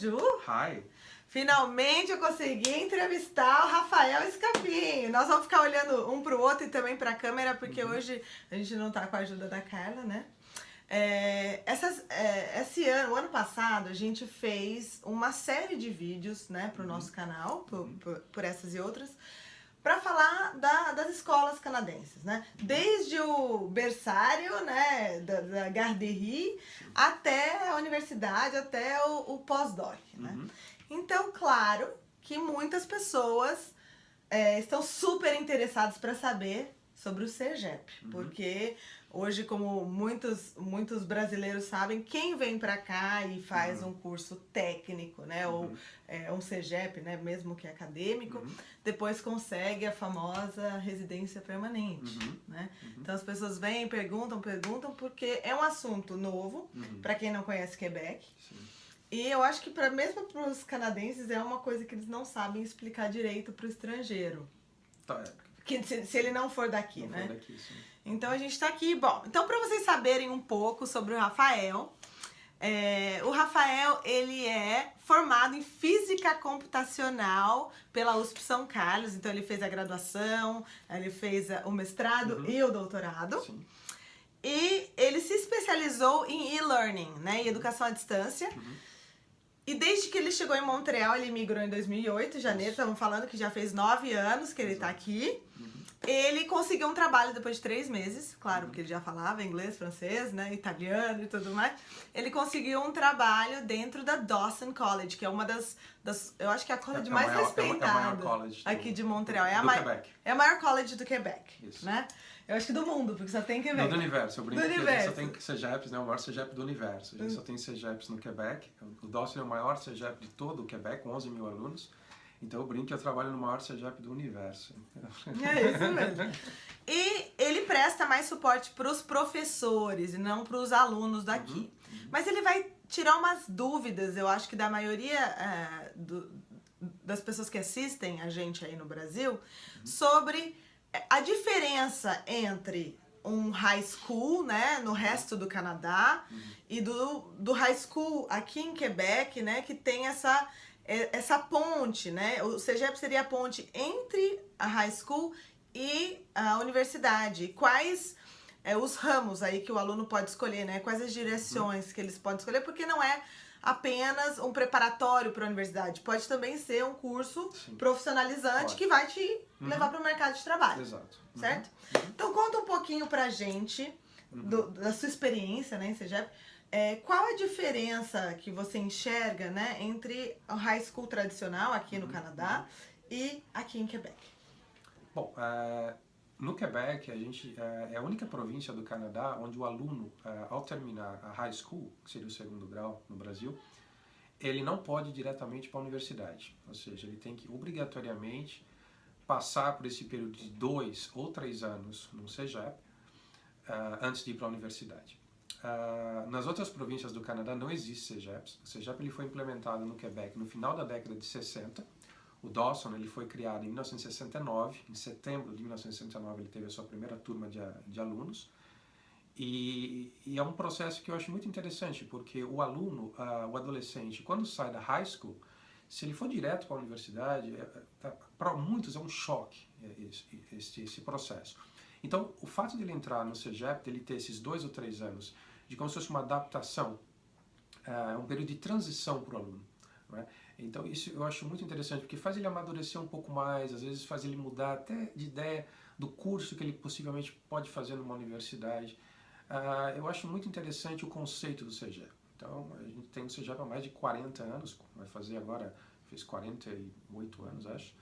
Ju. Hi. Finalmente eu consegui entrevistar o Rafael Scapin. Nós vamos ficar olhando um pro outro e também pra câmera, porque hoje a gente não tá com a ajuda da Carla, né? Esse ano, o ano passado, a gente fez uma série de vídeos, né, pro nosso canal, por essas e outras, para falar das escolas canadenses, né? Desde o berçário, né, da Garderie, até a universidade, até o pós-doc, né? Então, claro que muitas pessoas estão super interessadas para saber sobre o CEGEP, porque hoje, como muitos brasileiros sabem, quem vem para cá e faz um curso técnico, né, ou um CEGEP, né, mesmo que acadêmico, depois consegue a famosa residência permanente, né? Então as pessoas vêm, perguntam, porque é um assunto novo para quem não conhece Quebec. Sim. E eu acho que mesmo para os canadenses é uma coisa que eles não sabem explicar direito para o estrangeiro. Tá. Que se ele não for daqui, Não né? for daqui, sim. Então a gente tá aqui. Bom, então para vocês saberem um pouco sobre o Rafael, o Rafael, ele é formado em Física Computacional pela USP São Carlos. Então ele fez a graduação, ele fez o mestrado e o doutorado. Sim. E ele se especializou em e-learning, né? Em educação à distância. E desde que ele chegou em Montreal, ele migrou em 2008, em janeiro, estamos falando que já fez 9 anos que ele está aqui. Ele conseguiu um trabalho depois de 3 meses, claro, porque ele já falava inglês, francês, né, italiano e tudo mais. Ele conseguiu um trabalho dentro da Dawson College, que é uma das eu acho que é a college mais respeitada maior college aqui de Montreal. Quebec. É a maior college do Quebec, Isso. né? Eu acho que do mundo, porque só tem Quebec. Do universo, eu brinco Do que a gente universo. só tem CEGEPs, né? O maior CEGEP do universo. A gente só tem CEGEPs no Quebec. O Dawson é o maior CEGEP de todo o Quebec, com 11 mil alunos. Então eu brinco que eu trabalho no maior CEGEP do universo. É isso mesmo. E ele presta mais suporte para os professores e não para os alunos daqui. Mas ele vai tirar umas dúvidas, eu acho que da maioria das pessoas que assistem a gente aí no Brasil, sobre a diferença entre um high school, né, no resto do Canadá, e do high school aqui em Quebec, né, que tem essa ponte, né? O CEGEP seria a ponte entre a high school e a universidade. Quais os ramos aí que o aluno pode escolher, né? Quais as direções que eles podem escolher, porque não é apenas um preparatório para a universidade. Pode também ser um curso profissionalizante que vai te levar para o mercado de trabalho. Exato. Certo? Então conta um pouquinho pra gente da sua experiência, né, em CEGEP. Qual a diferença que você enxerga, né, entre o high school tradicional aqui no Canadá e aqui em Quebec? Bom, no Quebec, a gente é a única província do Canadá onde o aluno, ao terminar a high school, que seria o segundo grau no Brasil, ele não pode ir diretamente para a universidade. Ou seja, ele tem que obrigatoriamente passar por esse período de 2 ou 3 anos no CEGEP antes de ir para a universidade. Nas outras províncias do Canadá não existe CEGEPs. O CEGEP ele foi implementado no Quebec no final da década de 60. O Dawson ele foi criado em 1969. Em setembro de 1969 ele teve a sua primeira turma de alunos. E é um processo que eu acho muito interessante, porque o aluno, o adolescente, quando sai da high school, se ele for direto para a universidade, para muitos é um choque esse processo. Então, o fato de ele entrar no CEGEP, de ele ter esses 2 ou 3 anos, de como se fosse uma adaptação, um período de transição para o aluno. Não é? Então, isso eu acho muito interessante, porque faz ele amadurecer um pouco mais, às vezes faz ele mudar até de ideia do curso que ele possivelmente pode fazer numa universidade. Eu acho muito interessante o conceito do CEGEP. Então, a gente tem o CEGEP há mais de 40 anos, vai fazer agora, fez 48 anos, acho,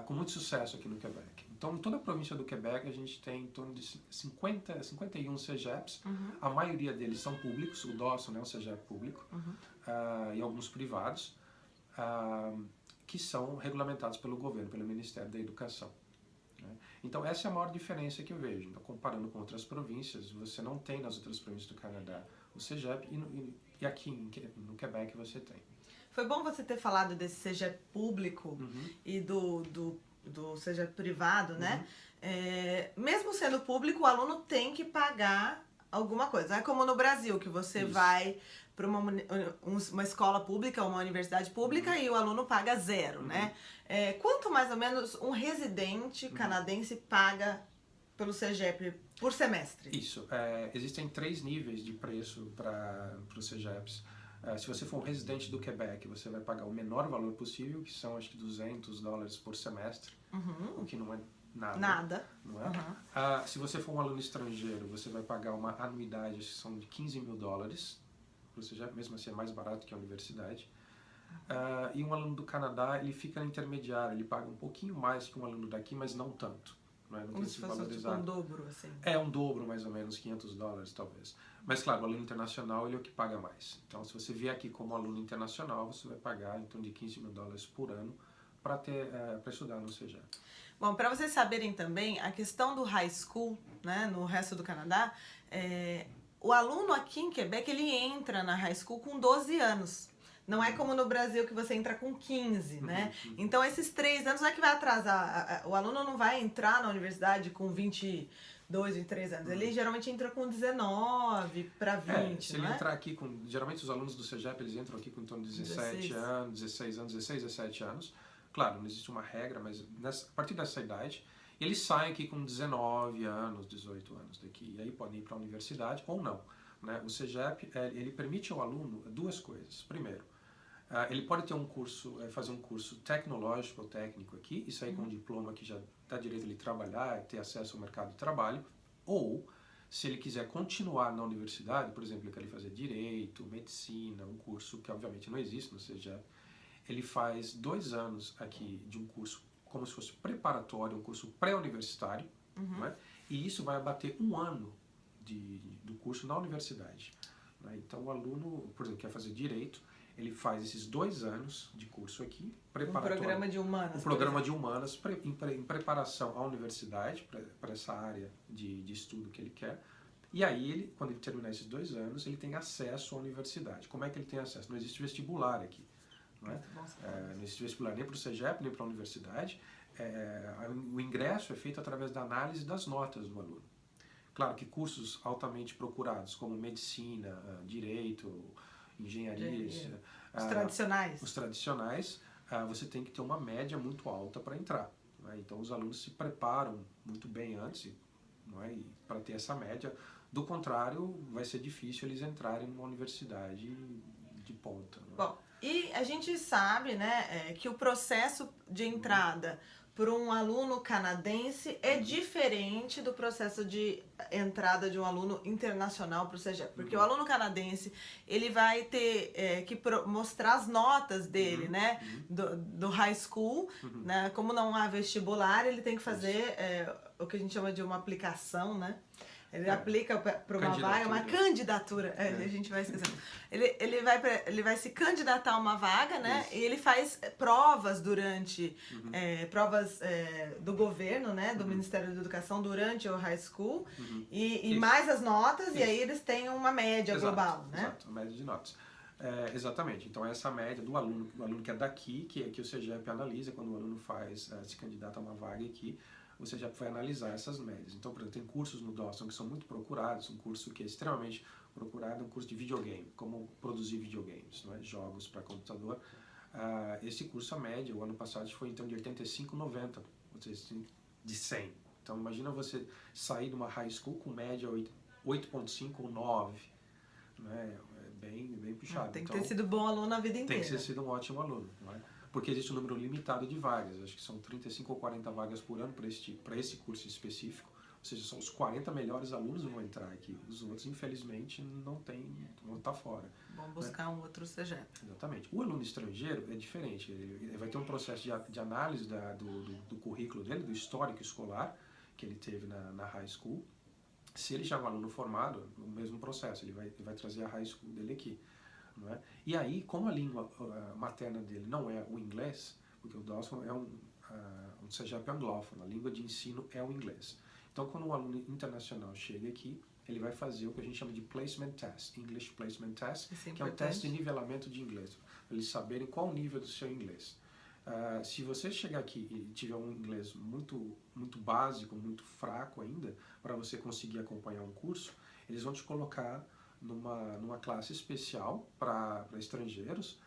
com muito sucesso aqui no Quebec. Então, em toda a província do Quebec, a gente tem em torno de 51 CEGEPs, a maioria deles são públicos, o Dawson é um CEGEP público, e alguns privados, que são regulamentados pelo governo, pelo Ministério da Educação. Né? Então, essa é a maior diferença que eu vejo. Então, comparando com outras províncias, você não tem nas outras províncias do Canadá o CEGEP, e aqui no Quebec você tem. Foi bom você ter falado desse CEGEP público e do CEGEP privado, né? Mesmo sendo público, o aluno tem que pagar alguma coisa. Não é como no Brasil, que você Isso. vai para uma escola pública, uma universidade pública, e o aluno paga zero, né? Quanto mais ou menos um residente canadense paga pelo CEGEP por semestre? Isso. Existem 3 níveis de preço para os CEGEPs. Se você for um residente do Quebec, você vai pagar o menor valor possível, que são acho que $200 por semestre, o que não é nada. Não é? Se você for um aluno estrangeiro, você vai pagar uma anuidade, acho que são de $15 mil, para o CEGEP, mesmo assim é mais barato que a universidade. E um aluno do Canadá, ele fica no intermediário, ele paga um pouquinho mais que um aluno daqui, mas não tanto. Não Como se fosse tipo um dobro, assim. É um dobro, mais ou menos, $500 talvez. Mas claro, o aluno internacional ele é o que paga mais. Então, se você vier aqui como aluno internacional, você vai pagar em torno de $15 mil por ano para estudar no CEGEP. Bom, para vocês saberem também, a questão do high school, né, no resto do Canadá, o aluno aqui em Quebec, ele entra na high school com 12 anos. Não é como no Brasil que você entra com 15, né? Então, esses 3 anos não é que vai atrasar. O aluno não vai entrar na universidade com 22, 23 anos. Ele geralmente entra com 19 para 20, se ele entrar aqui com... Geralmente os alunos do CEGEP, eles entram aqui com em torno de 17 anos, 16 anos, 16, 17 anos. Claro, não existe uma regra, mas a partir dessa idade, eles saem aqui com 19 anos, 18 anos daqui. E aí podem ir para a universidade ou não. Né? O CEGEP, ele permite ao aluno 2 coisas. Primeiro, ele pode ter um curso, fazer um curso tecnológico ou técnico aqui e sair com um diploma que já dá direito a ele trabalhar e ter acesso ao mercado de trabalho. Ou, se ele quiser continuar na universidade, por exemplo, ele quer fazer direito, medicina, um curso que obviamente não existe no CEGEP, ele faz 2 anos aqui de um curso como se fosse preparatório, um curso pré-universitário, né? E isso vai abater 1 ano do curso na universidade. Né? Então, o aluno, por exemplo, quer fazer direito, ele faz esses 2 anos de curso aqui, preparatório. Um programa de humanas. Um programa de humanas em preparação à universidade, para essa área de estudo que ele quer. E aí, ele, quando ele terminar esses 2 anos, ele tem acesso à universidade. Como é que ele tem acesso? Não existe vestibular aqui. Não é? Não existe vestibular nem para o CEGEP, nem para a universidade. O ingresso é feito através da análise das notas do aluno. Claro que cursos altamente procurados, como medicina, direito, engenharia, os tradicionais, você tem que ter uma média muito alta para entrar. Né? Então os alunos se preparam muito bem antes, não é? Para ter essa média. Do contrário, vai ser difícil eles entrarem numa universidade de ponta. Não é? Bom, e a gente sabe, né, que o processo de entrada para um aluno canadense é diferente do processo de entrada de um aluno internacional para o CEGEP. Porque o aluno canadense, ele vai ter que mostrar as notas dele, né, do high school. Né, como não há vestibular, ele tem que fazer o que a gente chama de uma aplicação, né? Ele aplica para uma vaga, uma candidatura. A gente vai esquecendo. Ele vai se candidatar a uma vaga, né? Isso. E ele faz provas durante... provas do governo, né? Do Ministério da Educação durante o high school. E mais as notas, e aí eles têm uma média global, né? Exato, a média de notas. Exatamente. Então, essa média do aluno que é daqui, que o CEGEP analisa quando o aluno se candidata a uma vaga aqui, você já vai analisar essas médias. Então, por exemplo, tem cursos no Dawson que são muito procurados, um curso que é extremamente procurado, um curso de videogame, como produzir videogames, não é? Jogos para computador. Esse curso, a média, o ano passado foi em torno de 85, 90, ou seja, de 100. Então, imagina você sair de uma high school com média 8.5 ou 9, não é? Bem puxado. Tem que ter sido bom aluno a vida inteira. Tem que ter sido um ótimo aluno, não é? Porque existe um número limitado de vagas, acho que são 35 ou 40 vagas por ano para esse curso específico, ou seja, são os 40 melhores alunos que vão entrar aqui, os outros infelizmente vão estar fora. Vão buscar um outro CEGEP. Exatamente. O aluno estrangeiro é diferente, ele vai ter um processo de análise do currículo dele, do histórico escolar que ele teve na high school. Se ele já é um aluno formado, o mesmo processo, ele vai trazer a high school dele aqui. Não é? E aí, como a língua materna dele não é o inglês, porque o Dawson é um CEGEP anglófono, a língua de ensino é o inglês. Então, quando um aluno internacional chega aqui, ele vai fazer o que a gente chama de Placement Test, English Placement Test, que é um teste de nivelamento de inglês, para eles saberem qual o nível do seu inglês. Se você chegar aqui e tiver um inglês muito básico, muito fraco ainda, para você conseguir acompanhar um curso, eles vão te colocar numa classe especial para estrangeiros,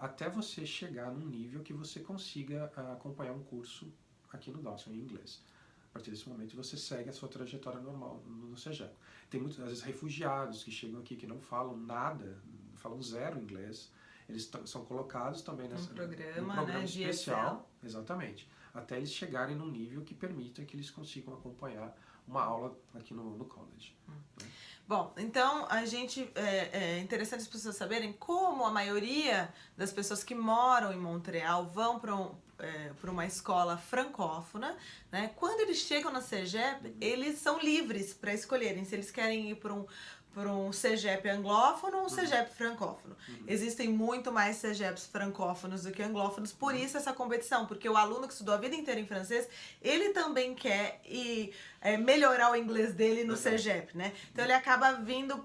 até você chegar num nível que você consiga acompanhar um curso aqui no Dawson em inglês. A partir desse momento você segue a sua trajetória normal no CEGEP. Tem muitos, às vezes, refugiados que chegam aqui que não falam nada, falam zero inglês. Eles são colocados também num programa, né, especial, exatamente, até eles chegarem num nível que permita que eles consigam acompanhar uma aula aqui no college. Né? Bom, então é interessante as pessoas saberem como a maioria das pessoas que moram em Montreal vão para uma escola francófona, né? Quando eles chegam na CEGEP, eles são livres para escolherem se eles querem ir para um CEGEP anglófono ou um CEGEP francófono. Existem muito mais CEGEPs francófonos do que anglófonos, por isso essa competição, porque o aluno que estudou a vida inteira em francês, ele também quer melhorar o inglês dele no CEGEP, né? Então ele acaba vindo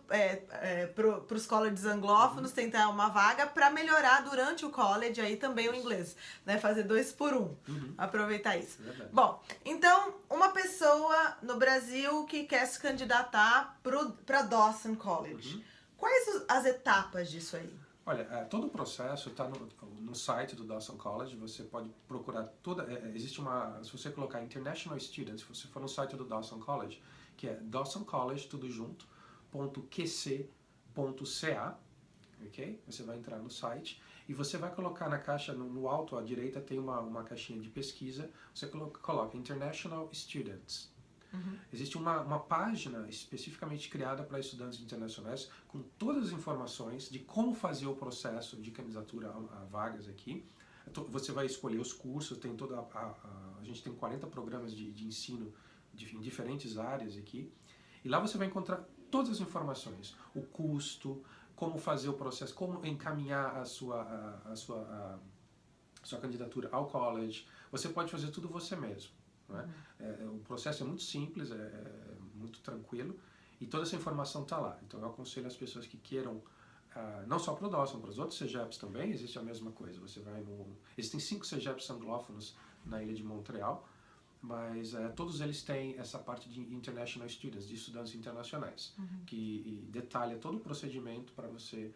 para os colleges anglófonos tentar uma vaga para melhorar durante o college aí também o inglês, né? Fazer 2 por 1, aproveitar isso. Bom, então uma pessoa no Brasil que quer se candidatar para Dawson College, quais as etapas disso aí? Olha, todo o processo está no site do Dawson College, você pode procurar existe se você colocar International Students, se você for no site do Dawson College, que é Dawson College, tudo junto, .qc.ca, ok? Você vai entrar no site e você vai colocar na caixa, no alto à direita tem uma caixinha de pesquisa, você coloca International Students. Existe uma página especificamente criada para estudantes internacionais com todas as informações de como fazer o processo de candidatura a vagas aqui. Você vai escolher os cursos, tem a gente tem 40 programas de ensino em diferentes áreas aqui. E lá você vai encontrar todas as informações, o custo, como fazer o processo, como encaminhar a sua candidatura ao college. Você pode fazer tudo você mesmo. Né? O processo é muito simples, é muito tranquilo e toda essa informação está lá. Então eu aconselho as pessoas que queiram, não só para o Dawson, para os outros CEGEPs também, existe a mesma coisa. Existem 5 CEGEPs anglófonos na ilha de Montreal, mas todos eles têm essa parte de International Students, de estudantes internacionais, que detalha todo o procedimento para você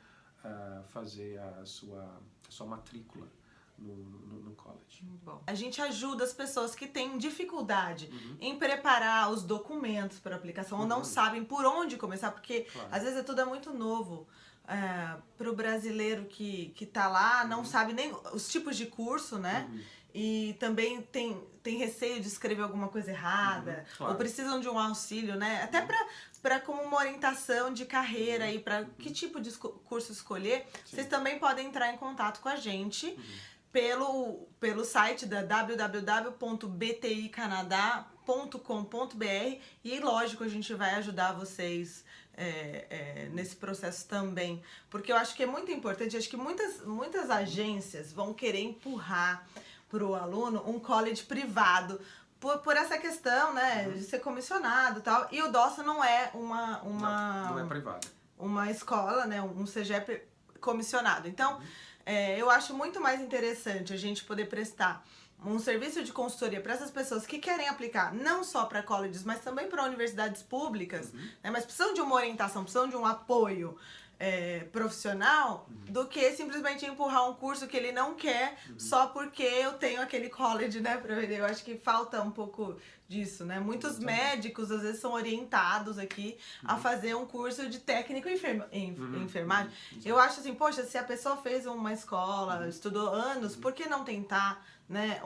fazer a sua matrícula no college. Bom, a gente ajuda as pessoas que têm dificuldade em preparar os documentos para aplicação ou não sabem por onde começar, porque às vezes tudo é muito novo. Para o brasileiro que tá lá, não sabe nem os tipos de curso, né? E também tem receio de escrever alguma coisa errada, ou precisam de um auxílio, né? Até para como uma orientação de carreira e para que tipo de curso escolher, vocês também podem entrar em contato com a gente pelo site da www.bticanadá.com.br e, lógico, a gente vai ajudar vocês nesse processo também, porque eu acho que é muito importante. Acho que muitas agências vão querer empurrar para o aluno um college privado por essa questão, né, de ser comissionado e tal, e o Dawson não é não é privado, uma escola, né, um CEGEP comissionado. Então eu acho muito mais interessante a gente poder prestar um serviço de consultoria para essas pessoas que querem aplicar não só para colleges, mas também para universidades públicas, né, mas precisam de uma orientação, precisam de um apoio profissional, do que simplesmente empurrar um curso que ele não quer só porque eu tenho aquele college, né, para vender. Eu acho que falta um pouco disso, né? Muitos médicos às vezes são orientados aqui a fazer um curso de técnico em enfermagem. Eu acho assim, poxa, se a pessoa fez uma escola, estudou anos, por que não tentar, né,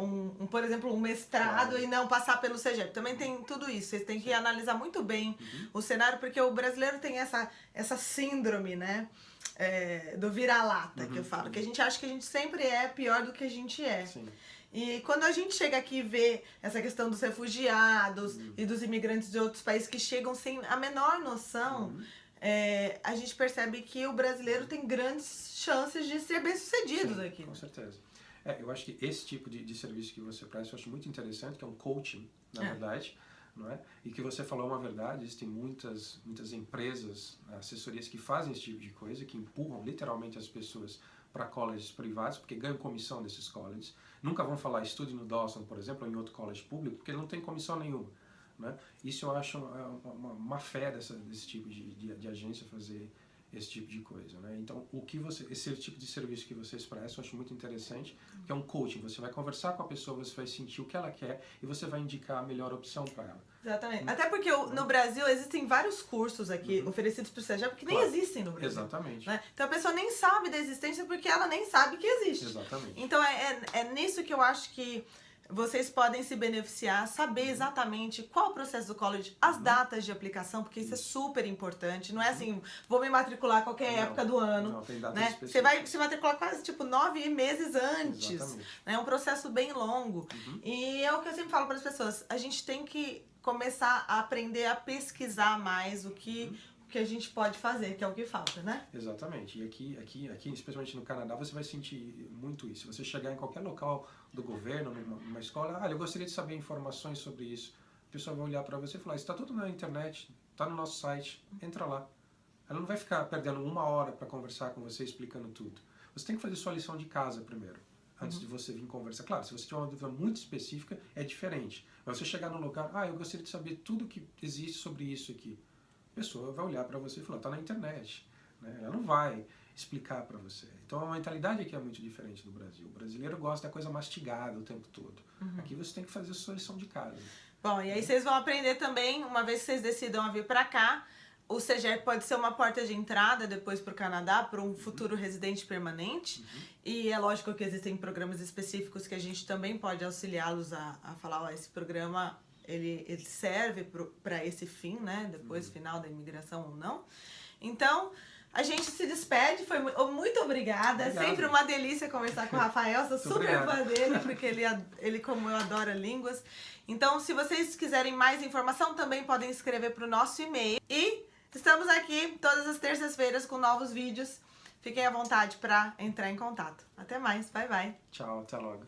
por exemplo, um mestrado e não passar pelo CEGEP? Também tem tudo isso. Vocês têm que analisar muito bem o cenário, porque o brasileiro tem essa síndrome, né, do vira-lata, que eu falo, que a gente acha que a gente sempre é pior do que a gente é. Sim. E quando a gente chega aqui e vê essa questão dos refugiados e dos imigrantes de outros países que chegam sem a menor noção, a gente percebe que o brasileiro tem grandes chances de ser bem-sucedidos aqui. Com certeza. Eu acho que esse tipo de serviço que você presta, eu acho muito interessante, que é um coaching, na verdade, não é? E que você falou uma verdade, existem muitas empresas, assessorias que fazem esse tipo de coisa, que empurram literalmente as pessoas para colleges privados, porque ganham comissão desses colleges. Nunca vão falar estude no Dawson, por exemplo, ou em outro college público, porque ele não tem comissão nenhuma. né? Isso eu acho uma fé desse tipo de agência fazer esse tipo de coisa, né? Então, esse tipo de serviço que vocês prestam, eu acho muito interessante, que é um coaching. Você vai conversar com a pessoa, você vai sentir o que ela quer e você vai indicar a melhor opção para ela. Exatamente. Até porque no Brasil existem vários cursos aqui oferecidos por CEGEP que nem existem no Brasil. Exatamente. Né? Então a pessoa nem sabe da existência porque ela nem sabe que existe. Exatamente. Então é nisso que eu acho que vocês podem se beneficiar, saber exatamente qual o processo do college, as datas de aplicação, porque isso é super importante. Não é assim, vou me matricular qualquer época do ano. Não, tem datas né? específicas. Você vai se matricular quase tipo 9 meses antes. Exatamente. É um processo bem longo. E é o que eu sempre falo para as pessoas, a gente tem que começar a aprender a pesquisar mais o que a gente pode fazer, que é o que falta, né? Exatamente. E aqui, especialmente no Canadá, você vai sentir muito isso. Você chegar em qualquer local do governo, numa escola, eu gostaria de saber informações sobre isso. A pessoa vai olhar para você e falar, isso está tudo na internet, está no nosso site, entra lá. Ela não vai ficar perdendo 1 hora para conversar com você explicando tudo. Você tem que fazer sua lição de casa primeiro, antes de você vir conversar. Claro, se você tiver uma dúvida muito específica, é diferente. Mas você chegar no lugar, eu gostaria de saber tudo que existe sobre isso aqui. A pessoa vai olhar para você e falar, está na internet. Né? Ela não vai explicar para você. Então a mentalidade aqui é muito diferente do Brasil. O brasileiro gosta da coisa mastigada o tempo todo. Aqui você tem que fazer a sua lição de casa. Bom, e aí vocês vão aprender também, uma vez que vocês decidam vir para cá, o CEGEP pode ser uma porta de entrada depois para o Canadá, para um futuro residente permanente. E é lógico que existem programas específicos que a gente também pode auxiliá-los a falar, esse programa ele serve para esse fim, né? Depois final da imigração ou não. Então, a gente se despede, foi muito obrigada. Obrigado. Sempre uma delícia conversar com o Rafael, sou super fã dele, porque ele, como eu, adora línguas. Então, se vocês quiserem mais informação, também podem escrever para o nosso e-mail. E estamos aqui todas as terças-feiras com novos vídeos. Fiquem à vontade para entrar em contato. Até mais, bye bye. Tchau, até logo.